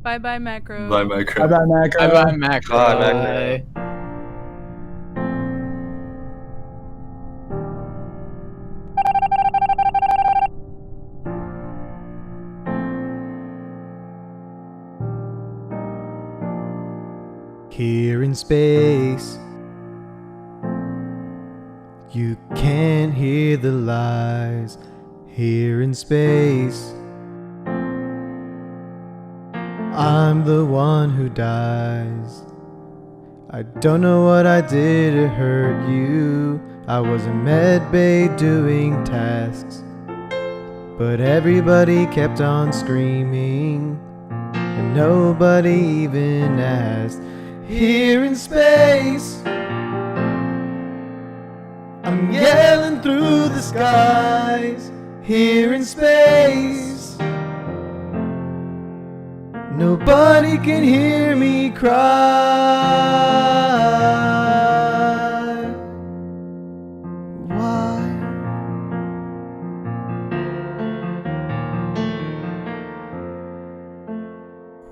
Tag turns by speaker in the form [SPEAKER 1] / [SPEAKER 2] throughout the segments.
[SPEAKER 1] Bye bye macro.
[SPEAKER 2] Bye, Macro.
[SPEAKER 3] Bye bye, Macro.
[SPEAKER 4] Bye bye, Macro.
[SPEAKER 2] Bye, Macro.
[SPEAKER 5] Here in space, you can't hear the lies. Here in space, I'm the one who dies. I don't know what I did to hurt you. I was in med bay doing tasks, but everybody kept on screaming, and nobody even asked. Here in space, I'm yelling through the skies. Here in space, nobody can hear me cry. Why?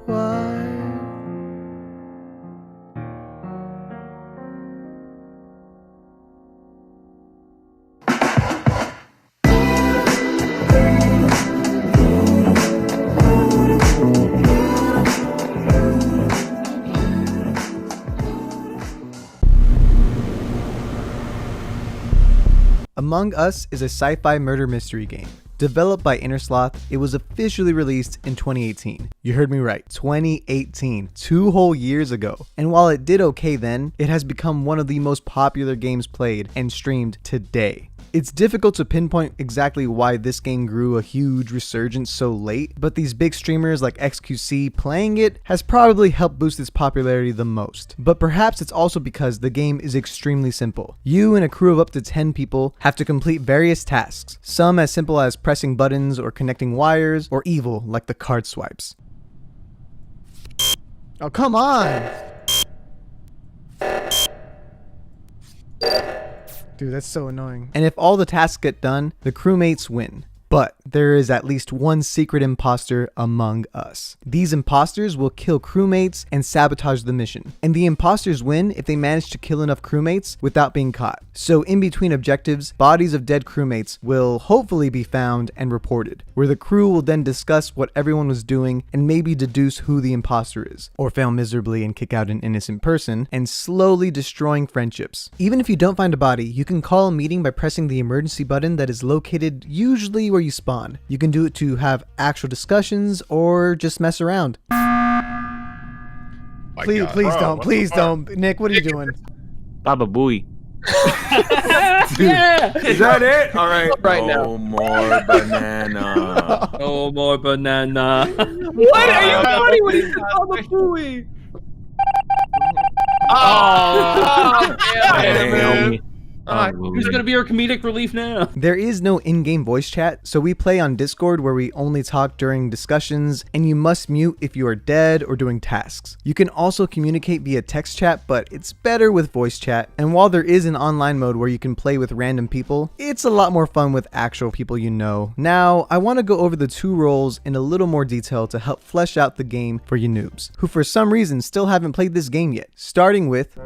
[SPEAKER 5] Why? Among Us is a sci-fi murder mystery game. Developed by Innersloth, it was officially released in 2018. You heard me right, 2018, 2 whole years ago. And while it did okay then, it has become one of the most popular games played and streamed today. It's difficult to pinpoint exactly why this game grew a huge resurgence so late, but these big streamers like XQC playing it has probably helped boost its popularity the most. But perhaps it's also because the game is extremely simple. You and a crew of up to 10 people have to complete various tasks, some as simple as pressing buttons or connecting wires, or evil like the card swipes. Oh, come on! Dude, that's so annoying. And if all the tasks get done, the crewmates win. But there is at least one secret imposter among us. These imposters will kill crewmates and sabotage the mission. And the imposters win if they manage to kill enough crewmates without being caught. So in between objectives, bodies of dead crewmates will hopefully be found and reported, where the crew will then discuss what everyone was doing and maybe deduce who the imposter is, or fail miserably and kick out an innocent person, and slowly destroying friendships. Even if you don't find a body, you can call a meeting by pressing the emergency button that is located usually where you spawn. You can do it to have actual discussions or just mess around. Please don't. Nick, what are you doing?
[SPEAKER 4] Baba Booey.
[SPEAKER 2] Yeah! Is that it? All right.
[SPEAKER 4] Right now.
[SPEAKER 2] No more banana.
[SPEAKER 6] No more banana. What are you funny when he said Baba Booey? Oh,
[SPEAKER 2] Damn.
[SPEAKER 6] who's gonna be our comedic relief now?
[SPEAKER 5] There is no in-game voice chat, so we play on Discord where we only talk during discussions, and you must mute if you are dead or doing tasks. You can also communicate via text chat, but it's better with voice chat. And while there is an online mode where you can play with random people, it's a lot more fun with actual people you know. Now, I want to go over the 2 roles in a little more detail to help flesh out the game for you noobs, who for some reason still haven't played this game yet. Starting with...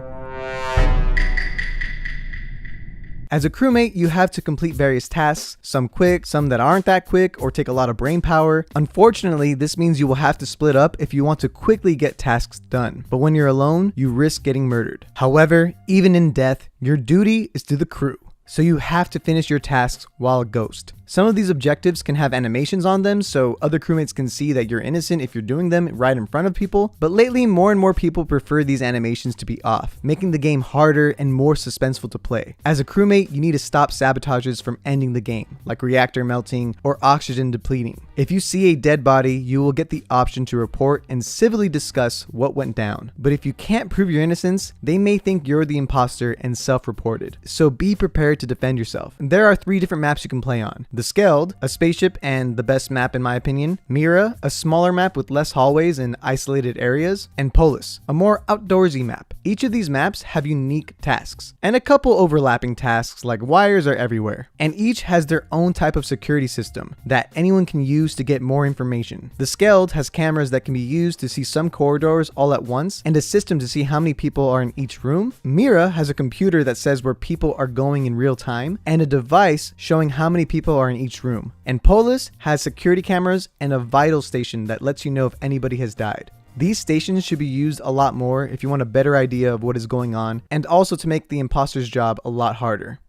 [SPEAKER 5] As a crewmate, you have to complete various tasks, some quick, some that aren't that quick or take a lot of brain power. Unfortunately, this means you will have to split up if you want to quickly get tasks done. But when you're alone, you risk getting murdered. However, even in death, your duty is to the crew. So you have to finish your tasks while a ghost. Some of these objectives can have animations on them so other crewmates can see that you're innocent if you're doing them right in front of people, but lately more and more people prefer these animations to be off, making the game harder and more suspenseful to play. As a crewmate, you need to stop sabotages from ending the game, like reactor melting or oxygen depleting. If you see a dead body, you will get the option to report and civilly discuss what went down. But if you can't prove your innocence, they may think you're the imposter and self-reported. So be prepared to defend yourself. There are 3 different maps you can play on. The Skeld, a spaceship and the best map in my opinion. Mira, a smaller map with less hallways and isolated areas. And Polis, a more outdoorsy map. Each of these maps have unique tasks, and a couple overlapping tasks like wires are everywhere. And each has their own type of security system that anyone can use to get more information. The Skeld has cameras that can be used to see some corridors all at once, and a system to see how many people are in each room. Mira has a computer that says where people are going in real time, and a device showing how many people are in each room. And Polis has security cameras and a vital station that lets you know if anybody has died. These stations should be used a lot more if you want a better idea of what is going on, and also to make the imposter's job a lot harder.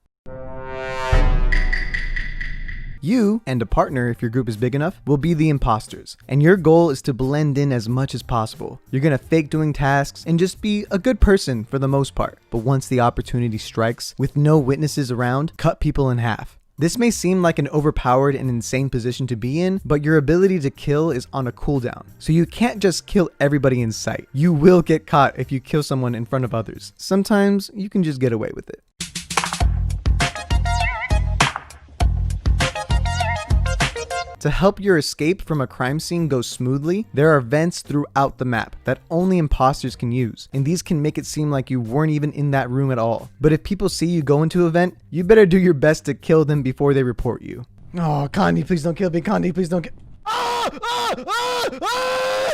[SPEAKER 5] You and a partner, if your group is big enough, will be the imposters, and your goal is to blend in as much as possible. You're gonna fake doing tasks and just be a good person for the most part, but once the opportunity strikes, with no witnesses around, cut people in half. This may seem like an overpowered and insane position to be in, but your ability to kill is on a cooldown, so you can't just kill everybody in sight. You will get caught if you kill someone in front of others. Sometimes you can just get away with it. To help your escape from a crime scene go smoothly, there are vents throughout the map that only imposters can use, and these can make it seem like you weren't even in that room at all. But if people see you go into a vent, you better do your best to kill them before they report you. Oh, Condi, please don't kill me. Condi, please don't kill.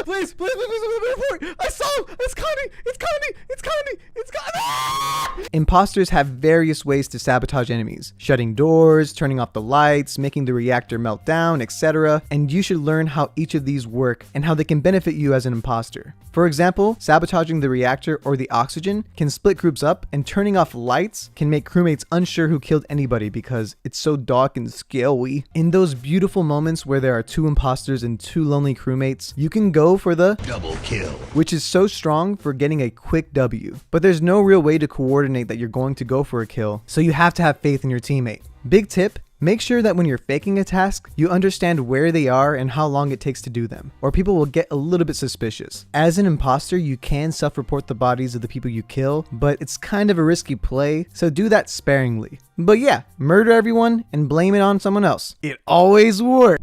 [SPEAKER 5] Please, report. I saw him. It's Condi. It's Condi. It's Condi. It's Condi. Imposters have various ways to sabotage enemies: shutting doors, turning off the lights, making the reactor melt down, etc. And you should learn how each of these work and how they can benefit you as an imposter. For example, sabotaging the reactor or the oxygen can split groups up, and turning off lights can make crewmates unsure who killed anybody because it's so dark and scary. In those beautiful moments where there are 2 imposters and 2 lonely crewmates, you can go for the double kill, which is so strong for getting a quick W. But there's no real way to coordinate that you're going to go for a kill, so you have to have faith in your teammate. Big tip: make sure that when you're faking a task, you understand where they are and how long it takes to do them, or people will get a little bit suspicious. As an imposter, you can self-report the bodies of the people you kill, but it's kind of a risky play, so do that sparingly. But yeah, murder everyone and blame it on someone else. It always works.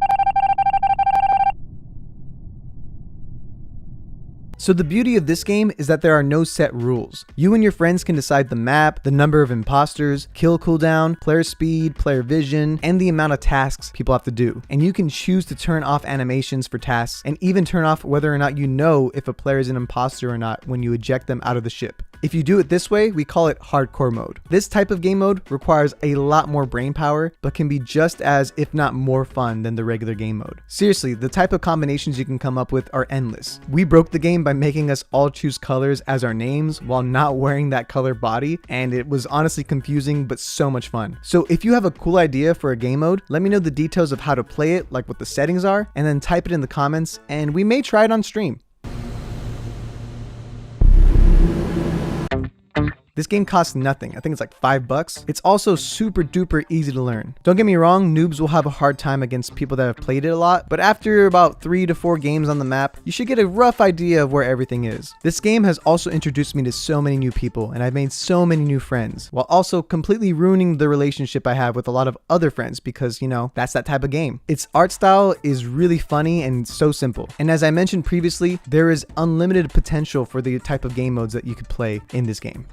[SPEAKER 5] So the beauty of this game is that there are no set rules. You and your friends can decide the map, the number of imposters, kill cooldown, player speed, player vision, and the amount of tasks people have to do. And you can choose to turn off animations for tasks, and even turn off whether or not you know if a player is an imposter or not when you eject them out of the ship. If you do it this way, we call it hardcore mode. This type of game mode requires a lot more brain power, but can be just as, if not more fun than the regular game mode. Seriously, the type of combinations you can come up with are endless. We broke the game by making us all choose colors as our names while not wearing that color body, and it was honestly confusing but so much fun. So if you have a cool idea for a game mode, let me know the details of how to play it, like what the settings are, and then type it in the comments, and we may try it on stream. This game costs nothing. I think it's like $5. It's also super duper easy to learn. Don't get me wrong, noobs will have a hard time against people that have played it a lot, but after about 3 to 4 games on the map, you should get a rough idea of where everything is. This game has also introduced me to so many new people, and I've made so many new friends, while also completely ruining the relationship I have with a lot of other friends because, you know, that's that type of game. Its art style is really funny and so simple. And as I mentioned previously, there is unlimited potential for the type of game modes that you could play in this game.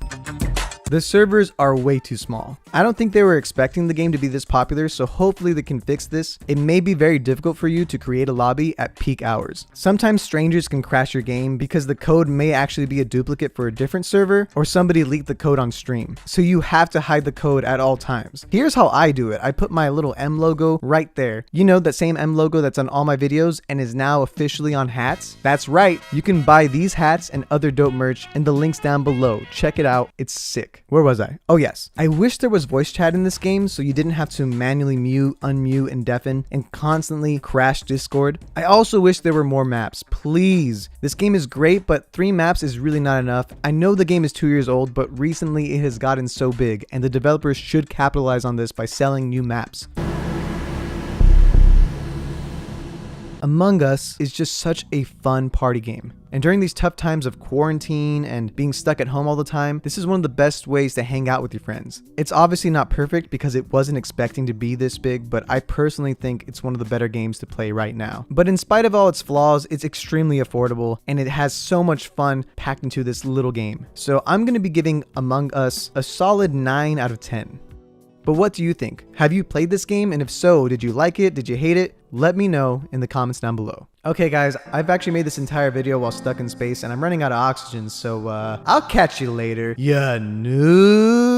[SPEAKER 5] The servers are way too small. I don't think they were expecting the game to be this popular, so hopefully they can fix this. It may be very difficult for you to create a lobby at peak hours. Sometimes strangers can crash your game because the code may actually be a duplicate for a different server, or somebody leaked the code on stream. So you have to hide the code at all times. Here's how I do it. I put my little M logo right there. You know, that same M logo that's on all my videos and is now officially on hats? That's right. You can buy these hats and other dope merch in the links down below. Check it out. It's sick. Where was I? Oh yes. I wish there was voice chat in this game so you didn't have to manually mute, unmute, and deafen and constantly crash Discord. I also wish there were more maps. Please. This game is great, but 3 maps is really not enough. I know the game is 2 years old, but recently it has gotten so big, and the developers should capitalize on this by selling new maps. Among Us is just such a fun party game. And during these tough times of quarantine and being stuck at home all the time, this is one of the best ways to hang out with your friends. It's obviously not perfect because it wasn't expecting to be this big, but I personally think it's one of the better games to play right now. But in spite of all its flaws, it's extremely affordable and it has so much fun packed into this little game. So I'm going to be giving Among Us a solid 9 out of 10. But what do you think? Have you played this game? And if so, did you like it? Did you hate it? Let me know in the comments down below. Okay guys, I've actually made this entire video while stuck in space and I'm running out of oxygen, so I'll catch you later. Ya noob.